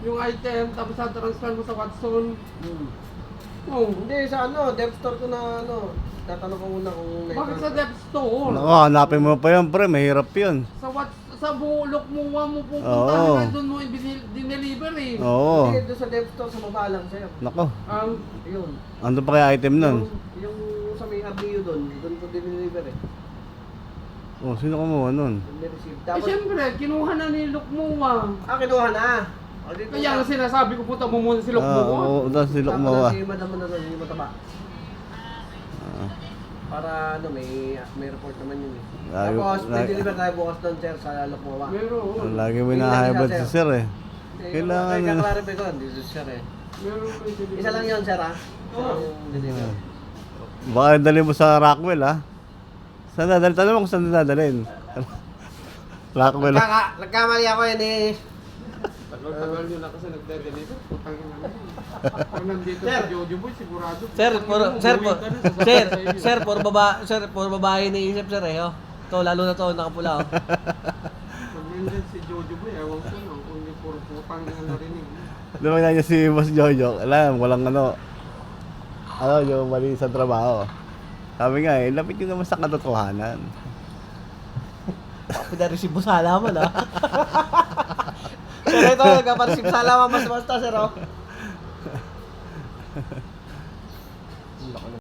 yung item, tapos transfer mo sa Watson. Oh, Hindi, sa dev store ko na tatanong ko muna kung bakit sa Dev Store? Nako, hanapin mo pa yan, pre. Mahirap yun. Sa bulok mo pupunta Oo. na doon mo dineliver eh. Oo. Hindi, doon sa dev store sa baba lang sa'yo. Nako, Ang Yun. ano pa kaya item nun? Yung sa may RBU doon ko dineliver eh. Oh, sino kumuha nun? Doon receive. eh Tapos, syempre, kinuha na ni Lukmuwa. kinuha na. O, dito Kaya na. nga sinasabi ko punta mo muna si Lukmuwa. Oo, tapos sila Tama kumuha. na si madam mo na doon, yung mataba. Ah. Para may report naman yun eh. Lagi- Tapos, may lagi- deliver tayo bukas doon, sir, sa Lukmawa. Meron. Lagi mo hinahabad si sir eh. Kailangan Kaya yun. kaklarify ko, hindi si sir eh. Meron kayo deliver. Isa lang yun, sir ha? Isa lang Oo. yung deliver. Baka dali mo sa Rockwell ha? Saan dadalhin? Tanong mo kung saan dadalhin. Rockwell. Nagkamali ako yun eh. Tagal-tagal nyo na kasi nagde-deliver. Putang ina na yun. Pag nandito Sir. sa Jojo Boy, sigurado. Sir, putang puro, ina mo, sir, umuwi po, ka na, sasabihin sir, sa inyo. puro babae iniisip, sir, eh, oh. To, lalo na to, nakapula, oh. Pag nandyan si Jojo Boy, ewan ko no, kung hindi puro putang ina narinig. Diba na niya si Boss Jojo? Alam, walang yung mali sa trabaho. Sabi nga eh, lapit yun naman sa katotohanan. Pinareceive mo sa halaman, ah. Sir, ito, nagpa-receive sa halaman, basta-basta, sir, oh.